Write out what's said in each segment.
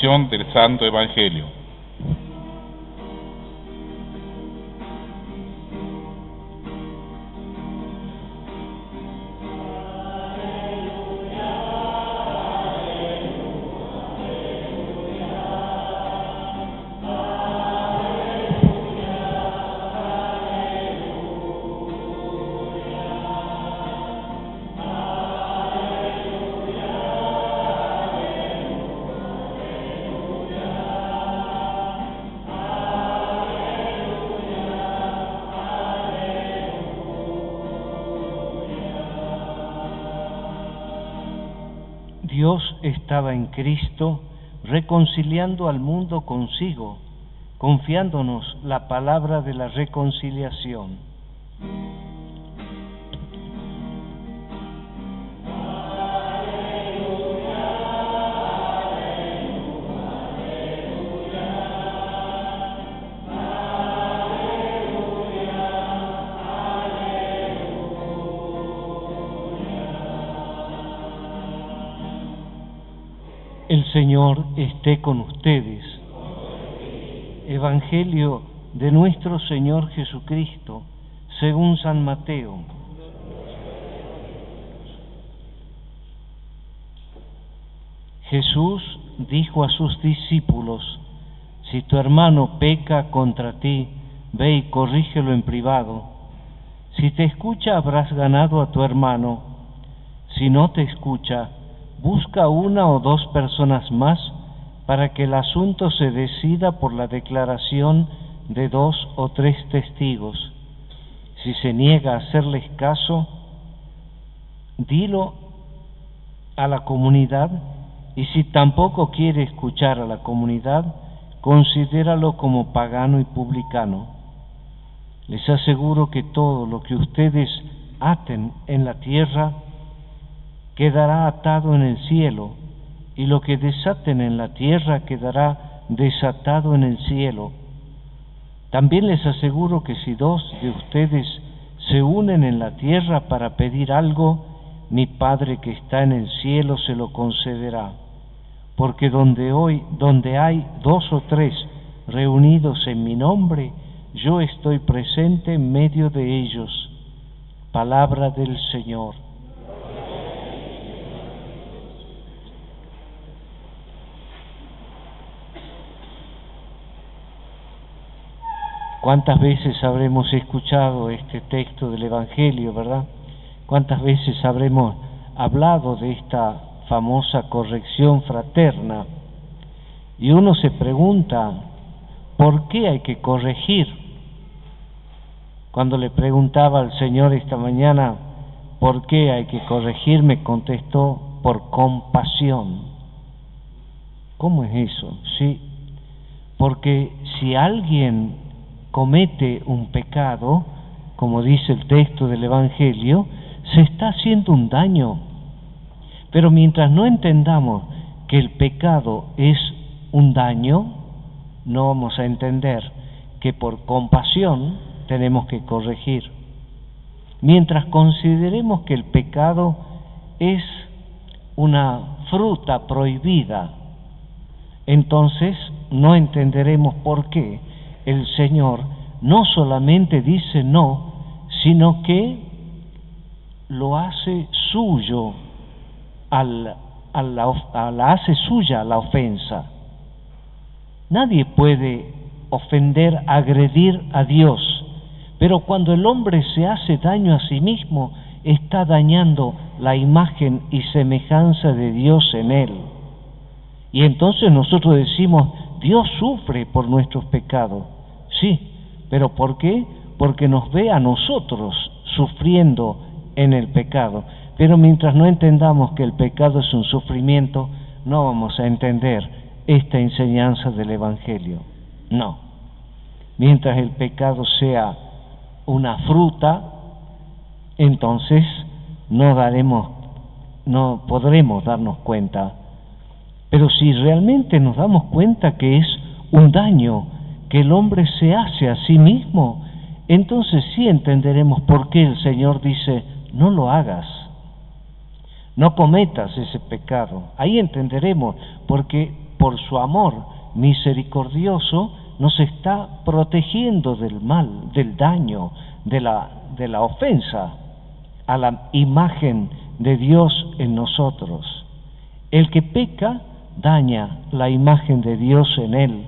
Del Santo Evangelio. Dios estaba en Cristo reconciliando al mundo consigo, confiándonos la palabra de la reconciliación. El Señor esté con ustedes. Evangelio de nuestro Señor Jesucristo, según San Mateo. Jesús dijo a sus discípulos: si tu hermano peca contra ti, ve y corrígelo en privado. Si te escucha, habrás ganado a tu hermano. Si no te escucha, busca una o dos personas más para que el asunto se decida por la declaración de 2 o 3 testigos. Si se niega a hacerles caso, dilo a la comunidad, y si tampoco quiere escuchar a la comunidad, considéralo como pagano y publicano. Les aseguro que todo lo que ustedes aten en la tierra quedará atado en el cielo, y lo que desaten en la tierra quedará desatado en el cielo. También les aseguro que si 2 de ustedes se unen en la tierra para pedir algo, mi Padre que está en el cielo se lo concederá. Porque donde hay 2 o 3 reunidos en mi nombre, yo estoy presente en medio de ellos. Palabra del Señor. ¿Cuántas veces habremos escuchado este texto del Evangelio, verdad? ¿Cuántas veces habremos hablado de esta famosa corrección fraterna? Y uno se pregunta, ¿por qué hay que corregir? Cuando le preguntaba al Señor esta mañana, ¿por qué hay que corregir?, me contestó, por compasión. ¿Cómo es eso? Sí, porque si alguien comete un pecado, como dice el texto del Evangelio, se está haciendo un daño. Pero mientras no entendamos que el pecado es un daño, no vamos a entender que por compasión tenemos que corregir. Mientras consideremos que el pecado es una fruta prohibida, entonces no entenderemos por qué el Señor no solamente dice no, sino que lo hace suyo, hace suya la ofensa. Nadie puede ofender, agredir a Dios, pero cuando el hombre se hace daño a sí mismo, está dañando la imagen y semejanza de Dios en él. Y entonces nosotros decimos, Dios sufre por nuestros pecados. Sí, pero ¿por qué? Porque nos ve a nosotros sufriendo en el pecado. Pero mientras no entendamos que el pecado es un sufrimiento, no vamos a entender esta enseñanza del Evangelio. No. Mientras el pecado sea una fruta, entonces no podremos darnos cuenta. Pero si realmente nos damos cuenta que es un daño que el hombre se hace a sí mismo, entonces sí entenderemos por qué el Señor dice, no lo hagas, no cometas ese pecado. Ahí entenderemos, porque por su amor misericordioso nos está protegiendo del mal, del daño, de la ofensa a la imagen de Dios en nosotros. El que peca daña la imagen de Dios en él,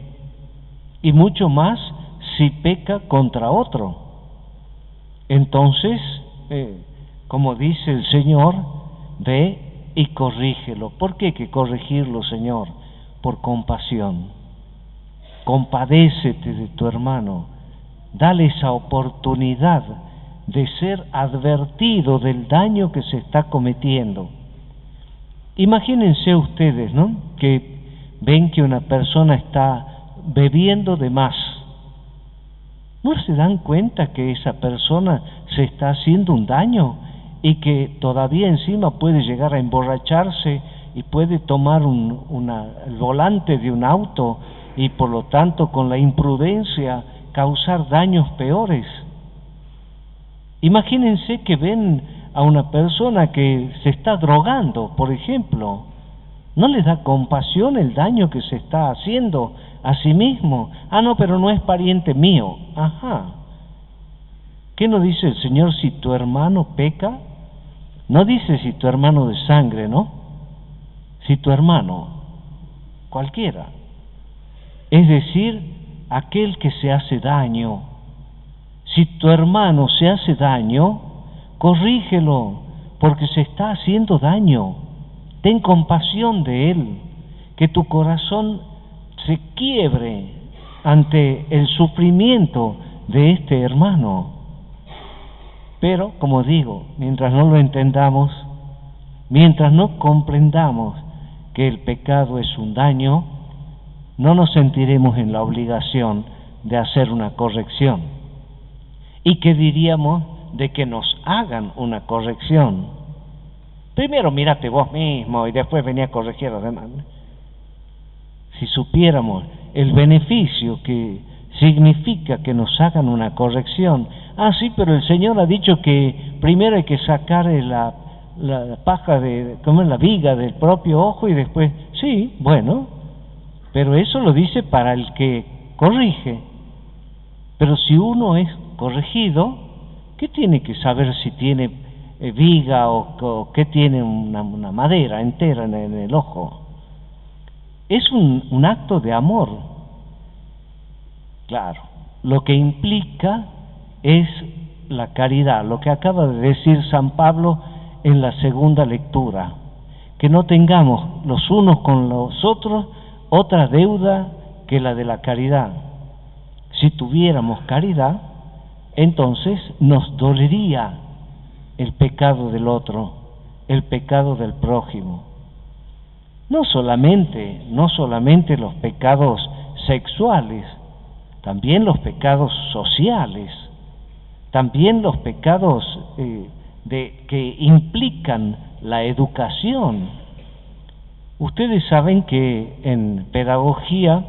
y mucho más si peca contra otro. Entonces, como dice el Señor, ve y corrígelo. ¿Por qué hay que corregirlo, Señor? Por compasión. Compadécete de tu hermano, dale esa oportunidad de ser advertido del daño que se está cometiendo. Imagínense ustedes, ¿no?, que ven que una persona está bebiendo de más. ¿No se dan cuenta que esa persona se está haciendo un daño y que todavía encima puede llegar a emborracharse y puede tomar el volante de un auto y por lo tanto con la imprudencia causar daños peores? Imagínense que ven a una persona que se está drogando, por ejemplo. ¿No les da compasión el daño que se está haciendo a sí mismo? Ah, no, pero no es pariente mío. Ajá. ¿Qué no dice el Señor si tu hermano peca? No dice si tu hermano de sangre, ¿no? Si tu hermano, cualquiera. Es decir, aquel que se hace daño. Si tu hermano se hace daño, corrígelo, porque se está haciendo daño. Ten compasión de él, que tu corazón se quiebre ante el sufrimiento de este hermano. Pero, como digo, mientras no lo entendamos, mientras no comprendamos que el pecado es un daño, no nos sentiremos en la obligación de hacer una corrección. ¿Y qué diríamos de que nos hagan una corrección? Primero mírate vos mismo y después venía a corregir a los demás. Si supiéramos el beneficio que significa que nos hagan una corrección. Ah, sí, pero el Señor ha dicho que primero hay que sacar la paja como la viga del propio ojo y después, sí, bueno, pero eso lo dice para el que corrige. Pero si uno es corregido, ¿qué tiene que saber si tiene viga o que tiene una madera entera en el ojo? Es un acto de amor. Claro, lo que implica es la caridad, lo que acaba de decir San Pablo en la segunda lectura, que no tengamos los unos con los otros otra deuda que la de la caridad. Si tuviéramos caridad, entonces nos dolería el pecado del otro, el pecado del prójimo. No solamente los pecados sexuales, también los pecados sociales, también los pecados que implican la educación. Ustedes saben que en pedagogía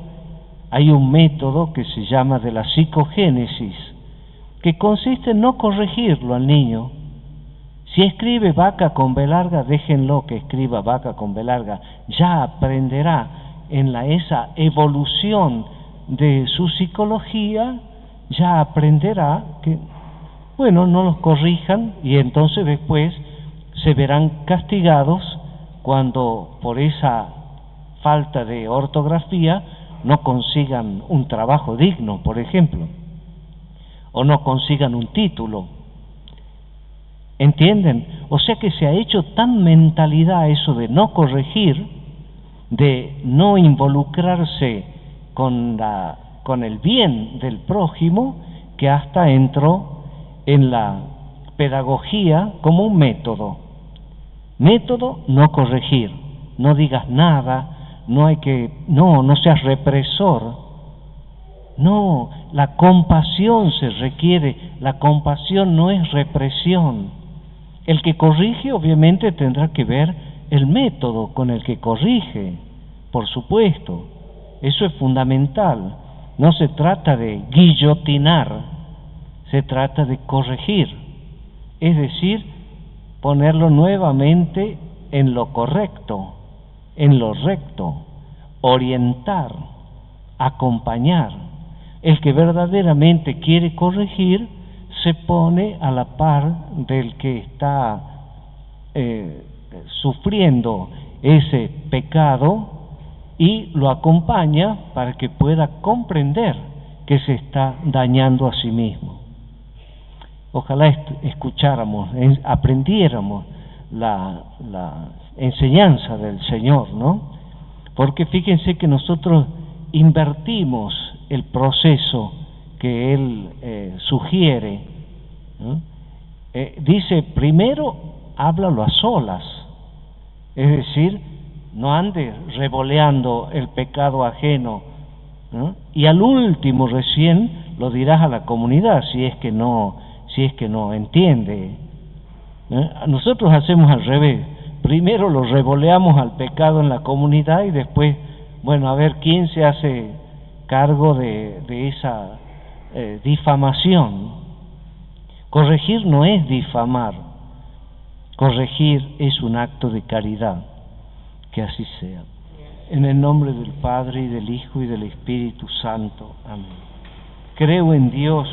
hay un método que se llama de la psicogénesis, que consiste en no corregirlo al niño. Si escribe vaca con B larga, déjenlo que escriba vaca con B larga. Ya aprenderá en esa evolución de su psicología, ya aprenderá que, bueno, no los corrijan y entonces después se verán castigados cuando por esa falta de ortografía no consigan un trabajo digno, por ejemplo, o no consigan un título. ¿Entienden? O sea que se ha hecho tan mentalidad eso de no corregir, de no involucrarse con el bien del prójimo, que hasta entró en la pedagogía como un método. Método, no corregir, no digas nada, no seas represor. No, la compasión se requiere, la compasión no es represión. El que corrige obviamente tendrá que ver el método con el que corrige, por supuesto, eso es fundamental. No se trata de guillotinar, se trata de corregir, es decir, ponerlo nuevamente en lo correcto, en lo recto, orientar, acompañar. El que verdaderamente quiere corregir se pone a la par del que está sufriendo ese pecado y lo acompaña para que pueda comprender que se está dañando a sí mismo. Ojalá escucháramos, aprendiéramos la enseñanza del Señor, ¿no? Porque fíjense que nosotros invertimos el proceso que Él sugiere, ¿no? Dice, primero háblalo a solas, es decir, no andes revoleando el pecado ajeno, ¿no? Y al último recién lo dirás a la comunidad si es que no entiende. Nosotros hacemos al revés, primero lo revoleamos al pecado en la comunidad y después, bueno, a ver quién se hace cargo de esa difamación. Corregir no es difamar, corregir es un acto de caridad. Que así sea. En el nombre del Padre, y del Hijo, y del Espíritu Santo. Amén. Creo en Dios